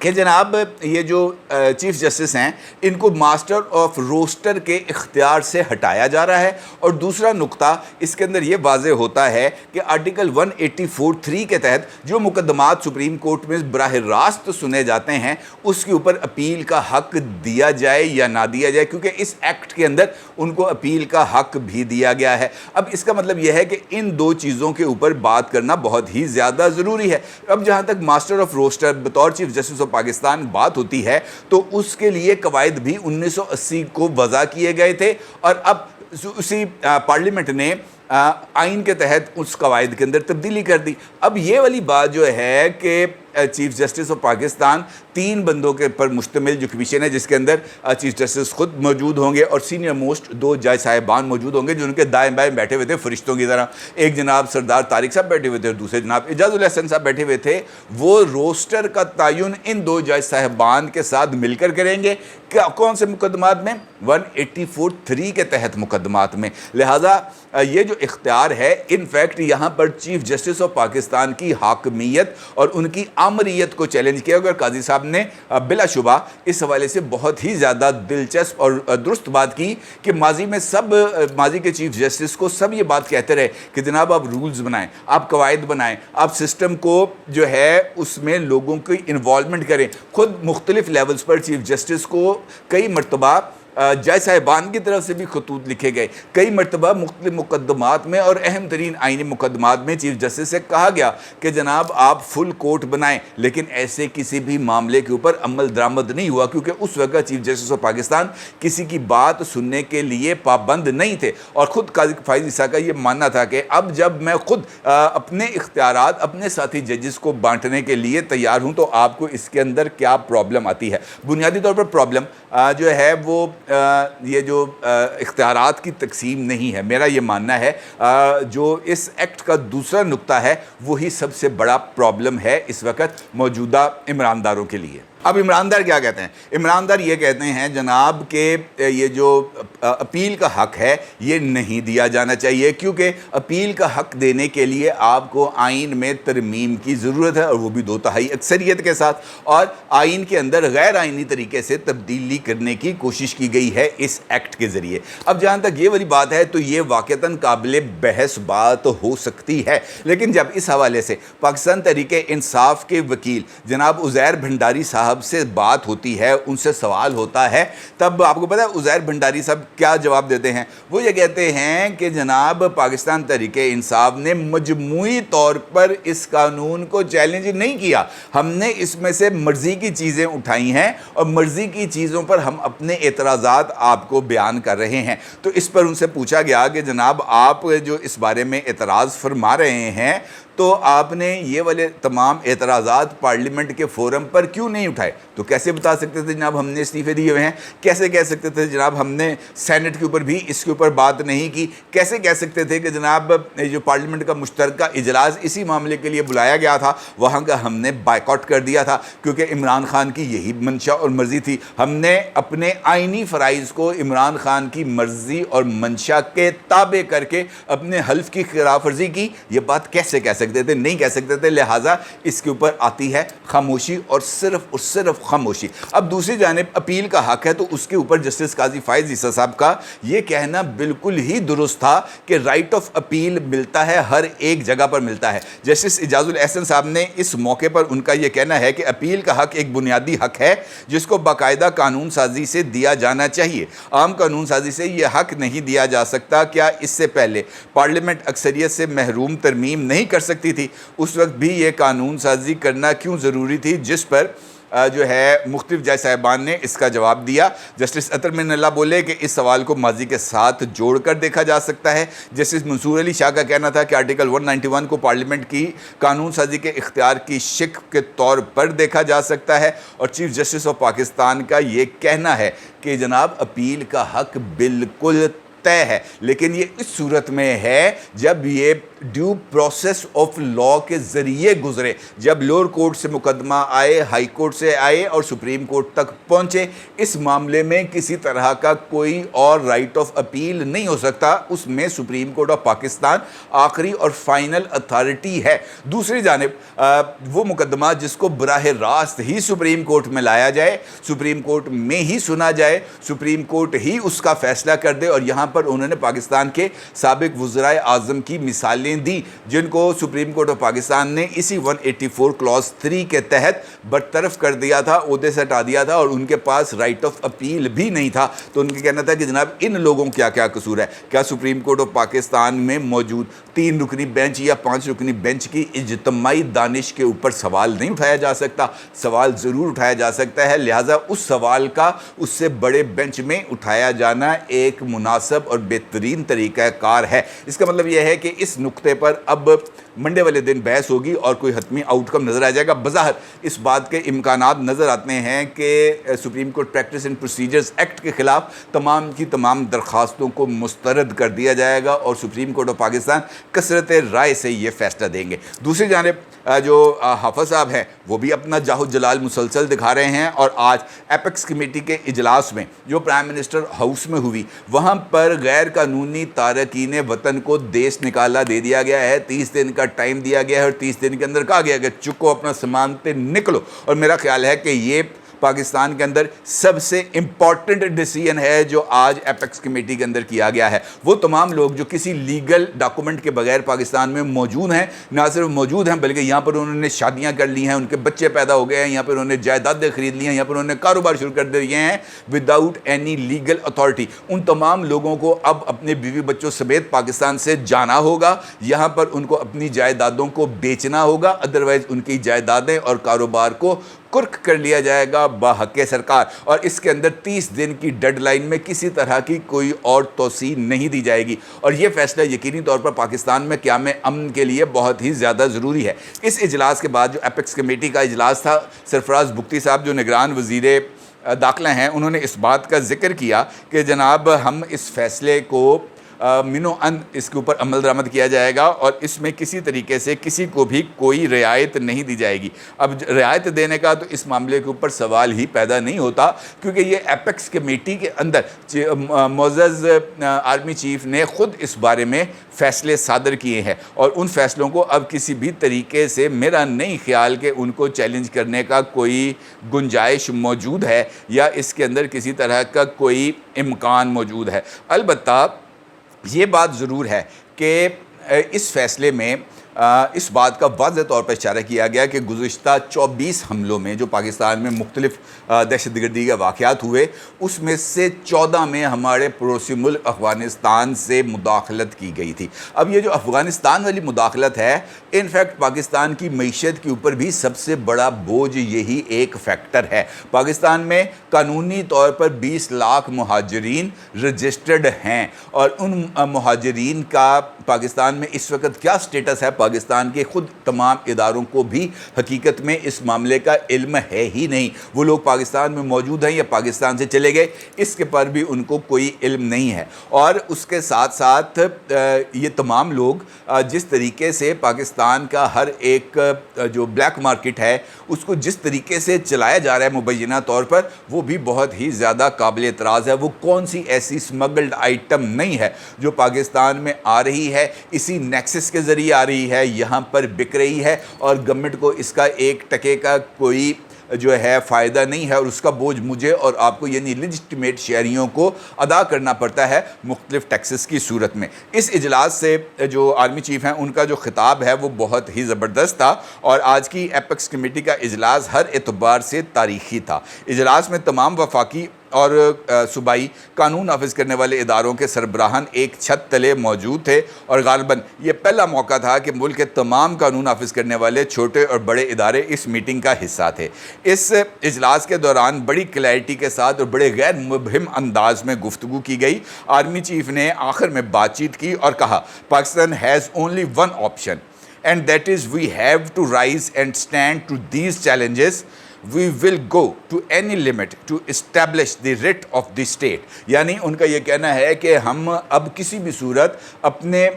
کہ جناب یہ جو چیف جسٹس ہیں ان کو ماسٹر آف روسٹر کے اختیار سے ہٹایا جا رہا ہے، اور دوسرا نقطہ اس کے اندر یہ واضح ہوتا ہے کہ آرٹیکل 184(3) کے تحت جو مقدمات سپریم کورٹ میں براہ راست سنے جاتے ہیں اس کے اوپر اپیل کا حق دیا جائے یا نہ دیا جائے، کیونکہ اس ایکٹ کے اندر ان کو اپیل کا حق بھی دیا گیا ہے۔ اب اس کا مطلب یہ ہے کہ ان دو چیزوں کے اوپر بات کرنا بہت ہی زیادہ ضروری ہے۔ اب جہاں تک ماسٹر آف روسٹر بطور چیف جسٹس آف پاکستان بات ہوتی ہے تو اس کے لیے قواعد بھی 1980 کو وضع کیے گئے تھے، اور اب اسی پارلیمنٹ نے آئین کے تحت اس قواعد کے اندر تبدیلی کر دی۔ اب یہ والی بات جو ہے کہ چیف جسٹس آف پاکستان 3 بندوں کے پر مشتمل جو کمیشن ہے، جس کے اندر چیف جسٹس خود موجود ہوں گے اور سینئر موسٹ 2 جج صاحبان موجود ہوں گے جو ان کے دائیں بائیں بیٹھے ہوئے تھے فرشتوں کی طرح۔ ایک جناب سردار طارق صاحب بیٹھے ہوئے تھے اور دوسرے جناب اعجاز الاحسن صاحب بیٹھے ہوئے تھے۔ وہ روسٹر کا تعین ان 2 جج صاحبان کے ساتھ مل کر کریں گے۔ کون سے مقدمات میں؟ 184(3) کے تحت مقدمات میں۔ لہٰذا یہ جو اختیار ہے ان فیکٹ یہاں پر چیف جسٹس آف پاکستان کی حاکمیت اور ان کی آمریت کو چیلنج کیا گیا، اور قاضی صاحب نے بلا شبہ اس حوالے سے بہت ہی زیادہ دلچسپ اور درست بات کی کہ ماضی کے چیف جسٹس کو سب یہ بات کہتے رہے کہ جناب آپ رولز بنائیں، آپ قواعد بنائیں، آپ سسٹم کو جو ہے اس میں لوگوں کی انوالومنٹ کریں۔ خود مختلف لیولز پر چیف جسٹس کو کئی مرتبہ جج صاحبان کی طرف سے بھی خطوط لکھے گئے، کئی مرتبہ مختلف مقدمات میں اور اہم ترین آئینی مقدمات میں چیف جسٹس سے کہا گیا کہ جناب آپ فل کورٹ بنائیں، لیکن ایسے کسی بھی معاملے کے اوپر عمل درآمد نہیں ہوا، کیونکہ اس وقت چیف جسٹس آف پاکستان کسی کی بات سننے کے لیے پابند نہیں تھے، اور خود قاضی فائز عیسیٰ کا یہ ماننا تھا کہ اب جب میں خود اپنے اختیارات اپنے ساتھی ججز کو بانٹنے کے لیے تیار ہوں تو آپ کو اس کے اندر کیا پرابلم آتی ہے۔ بنیادی طور پر پرابلم جو ہے وہ یہ جو اختیارات کی تقسیم نہیں ہے، میرا یہ ماننا ہے جو اس ایکٹ کا دوسرا نقطہ ہے وہی سب سے بڑا پرابلم ہے اس وقت موجودہ عمرانداروں کے لیے۔ اب عمراندار کیا کہتے ہیں؟ عمراندار یہ کہتے ہیں جناب کہ یہ جو اپیل کا حق ہے یہ نہیں دیا جانا چاہیے، کیونکہ اپیل کا حق دینے کے لیے آپ کو آئین میں ترمیم کی ضرورت ہے، اور وہ بھی 2/3 اکثریت کے ساتھ، اور آئین کے اندر غیر آئینی طریقے سے تبدیلی کرنے کی کوشش کی گئی ہے اس ایکٹ کے ذریعے۔ اب جہاں تک یہ والی بات ہے تو یہ واقعتاً قابل بحث بات ہو سکتی ہے، لیکن جب اس حوالے سے پاکستان تحریک انصاف کے وکیل جناب عزیر بھنڈاری صاحب سے بات ہوتی ہے، ان سے سوال ہوتا ہے، تب آپ کو پتہ ہے عزیر بھنڈاری صاحب کیا جواب دیتے ہیں؟ وہ یہ کہتے ہیں کہ جناب پاکستان تحریک انصاف نے مجموعی طور پر اس قانون کو چیلنج نہیں کیا، ہم نے اس میں سے مرضی کی چیزیں اٹھائی ہیں اور مرضی کی چیزوں پر ہم اپنے اعتراضات آپ کو بیان کر رہے ہیں۔ تو اس پر ان سے پوچھا گیا کہ جناب آپ جو اس بارے میں اعتراض فرما رہے ہیں تو آپ نے یہ والے تمام اعتراضات پارلیمنٹ کے فورم پر کیوں نہیں اٹھائے؟ تو کیسے بتا سکتے تھے جناب ہم نے استعفے دیے ہوئے ہیں؟ کیسے کہہ سکتے تھے جناب ہم نے سینٹ کے اوپر بھی اس کے اوپر بات نہیں کی؟ کیسے کہہ سکتے تھے کہ جناب جو پارلیمنٹ کا مشترکہ اجلاس اسی معاملے کے لیے بلایا گیا تھا وہاں کا ہم نے بائیکاٹ کر دیا تھا، کیونکہ عمران خان کی یہی منشا اور مرضی تھی، ہم نے اپنے آئینی فرائض کو عمران خان کی مرضی اور منشا کے تابع کر کے اپنے حلف کی خلاف ورزی کی؟ یہ بات کیسے کہہ سکتے تھے؟ نہیں کہہ سکتے تھے، لہٰذا اس کے اوپر آتی ہے خاموشی اور صرف خاموشی۔ اب دوسری جانب اپیل کا حق ہے تو اس کے اوپر جسٹس قاضی فائز عیسیٰ صاحب کا یہ کہنا بالکل ہی درست تھا کہ رائٹ آف اپیل ملتا ہے، ہر ایک جگہ پر ملتا ہے۔ جسٹس اعجاز الاحسن صاحب نے اس موقع پر ان کا یہ کہنا ہے کہ اپیل کا حق ایک بنیادی حق ہے جس کو باقاعدہ قانون سازی سے دیا جانا چاہیے، عام قانون سازی سے یہ حق نہیں دیا جا سکتا۔ کیا اس سے پہلے پارلیمنٹ اکثریت سے محروم ترمیم نہیں کر سکتی تھی؟ اس وقت بھی یہ قانون سازی کرنا کیوں ضروری تھی؟ جس پر جو ہے مختلف جج صاحبان نے اس کا جواب دیا۔ جسٹس عطر من اللہ بولے کہ اس سوال کو ماضی کے ساتھ جوڑ کر دیکھا جا سکتا ہے۔ جسٹس منصور علی شاہ کا کہنا تھا کہ آرٹیکل 191 کو پارلیمنٹ کی قانون سازی کے اختیار کی شق کے طور پر دیکھا جا سکتا ہے، اور چیف جسٹس آف پاکستان کا یہ کہنا ہے کہ جناب اپیل کا حق بالکل طے ہے، لیکن یہ اس صورت میں ہے جب یہ ڈیو پروسیس آف لا کے ذریعے گزرے، جب لوور کورٹ سے مقدمہ آئے، ہائی کورٹ سے آئے اور سپریم کورٹ تک پہنچے۔ اس معاملے میں کسی طرح کا کوئی اور رائٹ آف اپیل نہیں ہو سکتا، اس میں سپریم کورٹ آف پاکستان آخری اور فائنل اتھارٹی ہے۔ دوسری جانب وہ مقدمہ جس کو براہ راست ہی سپریم کورٹ میں لایا جائے، سپریم کورٹ میں ہی سنا جائے، سپریم کورٹ ہی اس کا فیصلہ کر دے، اور یہاں پر انہوں نے پاکستان کے سابق وزرائے اعظم کی مثالیں دی جن کو سپریم کورٹ آف پاکستان نے اسی 184 کلاس 3 کے تحت برطرف کر دیا تھا، عہدے سے ہٹا دیا تھا، اور ان کے پاس رائٹ آف اپیل بھی نہیں تھا۔ تو ان کا کہنا تھا کہ جناب ان لوگوں کیا کیا قصور ہے؟ کیا سپریم کورٹ آف پاکستان میں موجود 3 رکنی بینچ یا 5 رکنی بینچ کی اجتماعی دانش کے اوپر سوال نہیں اٹھایا جا سکتا؟ سوال ضرور اٹھایا جا سکتا ہے، لہٰذا اس سوال کا اس سے بڑے بینچ میں اٹھایا جانا ایک مناسب اور بہترین طریقہ کار ہے۔ اس کا مطلب یہ ہے کہ اس نقطے پر اب منڈے والے دن بحث ہوگی اور کوئی حتمی آؤٹ کم نظر آ جائے گا۔ بظاہر اس بات کے امکانات نظر آتے ہیں کہ supreme court practice and procedures act کے خلاف تمام کی تمام درخواستوں کو مسترد کر دیا جائے گا اور سپریم کورٹ آف پاکستان کثرت رائے سے یہ فیصلہ دیں گے۔ دوسری جانب جو حافظ صاحب ہیں وہ بھی اپنا جاہ و جلال مسلسل دکھا رہے ہیں، اور آج ایپیکس کمیٹی کے اجلاس میں جو پرائم منسٹر ہاؤس میں ہوئی، وہاں پر غیر قانونی تارکین وطن کو دیس نکالا دے دیا گیا ہے، 30 دن کا ٹائم دیا گیا ہے، اور 30 دن کے اندر کہا گیا کہ چکو اپنا سامان تے نکلو۔ اور میرا خیال ہے کہ یہ پاکستان کے اندر سب سے امپورٹنٹ ڈیسیژن ہے جو آج ایپیکس کمیٹی کے اندر کیا گیا ہے۔ وہ تمام لوگ جو کسی لیگل ڈاکومنٹ کے بغیر پاکستان میں موجود ہیں، نہ صرف موجود ہیں بلکہ یہاں پر انہوں نے شادیاں کر لی ہیں، ان کے بچے پیدا ہو گئے ہیں، یہاں پر انہوں نے جائیدادیں خرید لی ہیں، یہاں پر انہوں نے کاروبار شروع کر دیے ہیں وداؤٹ اینی لیگل اتھارٹی، ان تمام لوگوں کو اب اپنے بیوی بچوں سمیت پاکستان سے جانا ہوگا، یہاں پر ان کو اپنی جائیدادوں کو بیچنا ہوگا، ادروائز ان کی جائیدادیں اور کاروبار کو کرک کر لیا جائے گا باحق سرکار، اور اس کے اندر 30 دن کی ڈیڈ لائن میں کسی طرح کی کوئی اور توسیع نہیں دی جائے گی، اور یہ فیصلہ یقینی طور پر پاکستان میں قیام امن کے لیے بہت ہی زیادہ ضروری ہے۔ اس اجلاس کے بعد جو ایپیکس کمیٹی کا اجلاس تھا، سرفراز بگٹی صاحب جو نگران وزیر داخلہ ہیں، انہوں نے اس بات کا ذکر کیا کہ جناب ہم اس فیصلے کو منو ان اس کے اوپر عمل درآمد کیا جائے گا، اور اس میں کسی طریقے سے کسی کو بھی کوئی رعایت نہیں دی جائے گی۔ اب رعایت دینے کا تو اس معاملے کے اوپر سوال ہی پیدا نہیں ہوتا، کیونکہ یہ ایپیکس کمیٹی کے اندر معزز آرمی چیف نے خود اس بارے میں فیصلے صادر کیے ہیں، اور ان فیصلوں کو اب کسی بھی طریقے سے میرا نہیں خیال کہ ان کو چیلنج کرنے کا کوئی گنجائش موجود ہے یا اس کے اندر کسی طرح کا کوئی امکان موجود ہے۔ البتہ یہ بات ضرور ہے کہ اس فیصلے میں اس بات کا واضح طور پر اشارہ کیا گیا کہ گزشتہ 24 حملوں میں جو پاکستان میں مختلف دہشت گردی کے واقعات ہوئے، اس میں سے 14 میں ہمارے پڑوسی ملک افغانستان سے مداخلت کی گئی تھی۔ اب یہ جو افغانستان والی مداخلت ہے، انفیکٹ پاکستان کی معیشت کے اوپر بھی سب سے بڑا بوجھ یہی ایک فیکٹر ہے۔ پاکستان میں قانونی طور پر 20 لاکھ مہاجرین رجسٹرڈ ہیں، اور ان مہاجرین کا پاکستان میں اس وقت کیا سٹیٹس ہے، پاکستان کے خود تمام اداروں کو بھی حقیقت میں اس معاملے کا علم ہے ہی نہیں۔ وہ لوگ پاکستان میں موجود ہیں یا پاکستان سے چلے گئے، اس کے پر بھی ان کو کوئی علم نہیں ہے۔ اور اس کے ساتھ ساتھ یہ تمام لوگ جس طریقے سے پاکستان کا ہر ایک جو بلیک مارکیٹ ہے اس کو جس طریقے سے چلایا جا رہا ہے مبینہ طور پر، وہ بھی بہت ہی زیادہ قابل اعتراض ہے۔ وہ کون سی ایسی سمگلڈ آئٹم نہیں ہے جو پاکستان میں آ رہی ہے، اسی نیکسس کے ذریعے آ رہی ہے، یہاں پر بک رہی ہے، اور گورنمنٹ کو اس کا 1 ٹکے کا کوئی جو ہے فائدہ نہیں ہے، اور اس کا بوجھ مجھے اور آپ کو یعنی لیجٹمیٹ شہریوں کو ادا کرنا پڑتا ہے مختلف ٹیکسز کی صورت میں۔ اس اجلاس سے جو آرمی چیف ہیں ان کا جو خطاب ہے وہ بہت ہی زبردست تھا، اور آج کی ایپیکس کمیٹی کا اجلاس ہر اعتبار سے تاریخی تھا۔ اجلاس میں تمام وفاقی اور صوبائی قانون نافذ کرنے والے اداروں کے سربراہان ایک چھت تلے موجود تھے، اور غالباً یہ پہلا موقع تھا کہ ملک کے تمام قانون نافذ کرنے والے چھوٹے اور بڑے ادارے اس میٹنگ کا حصہ تھے۔ اس اجلاس کے دوران بڑی کلیئرٹی کے ساتھ اور بڑے غیر مبہم انداز میں گفتگو کی گئی۔ آرمی چیف نے آخر میں بات چیت کی اور کہا، Pakistan has only one option and that is we have to rise and stand to these challenges we will go to any limit to establish the writ of the state, یعنی ان کا یہ کہنا ہے کہ ہم اب کسی بھی صورت اپنے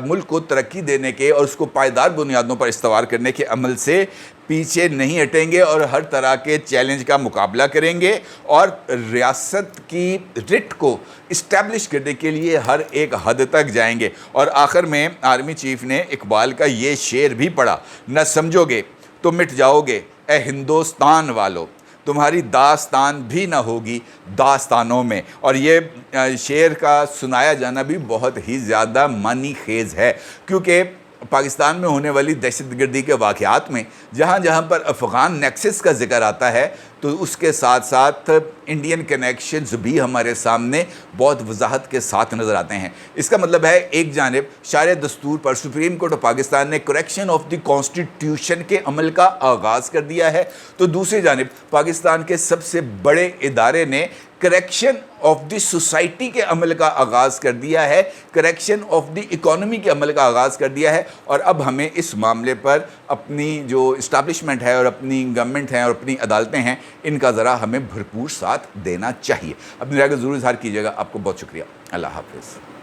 ملک کو ترقی دینے کے اور اس کو پائیدار بنیادوں پر استوار کرنے کے عمل سے پیچھے نہیں ہٹیں گے اور ہر طرح کے چیلنج کا مقابلہ کریں گے، اور ریاست کی رٹ کو اسٹیبلش کرنے کے لیے ہر ایک حد تک جائیں گے۔ اور آخر میں آرمی چیف نے اقبال کا یہ شعر بھی پڑھا، نہ سمجھو گے تو مٹ جاؤ گے اے ہندوستان والو، تمہاری داستان بھی نہ ہوگی داستانوں میں۔ اور یہ شعر کا سنایا جانا بھی بہت ہی زیادہ معنی خیز ہے، کیونکہ پاکستان میں ہونے والی دہشت گردی کے واقعات میں جہاں جہاں پر افغان نیکسس کا ذکر آتا ہے تو اس کے ساتھ ساتھ انڈین کنیکشنز بھی ہمارے سامنے بہت وضاحت کے ساتھ نظر آتے ہیں۔ اس کا مطلب ہے ایک جانب شرع دستور پر سپریم کورٹ آف پاکستان نے کریکشن آف دی کانسٹیٹیوشن کے عمل کا آغاز کر دیا ہے، تو دوسری جانب پاکستان کے سب سے بڑے ادارے نے کریکشن آف دی سوسائٹی کے عمل کا آغاز کر دیا ہے، کریکشن آف دی اکانومی کے عمل کا آغاز کر دیا ہے۔ اور اب ہمیں اس معاملے پر اپنی جو اسٹیبلشمنٹ ہے اور اپنی گورنمنٹ ہیں اور اپنی عدالتیں ہیں، ان کا ذرا ہمیں بھرپور ساتھ دینا چاہیے۔ اپنی رائے کو ضرور اظہار کیجیے گا۔ آپ کو بہت شکریہ۔ اللہ حافظ۔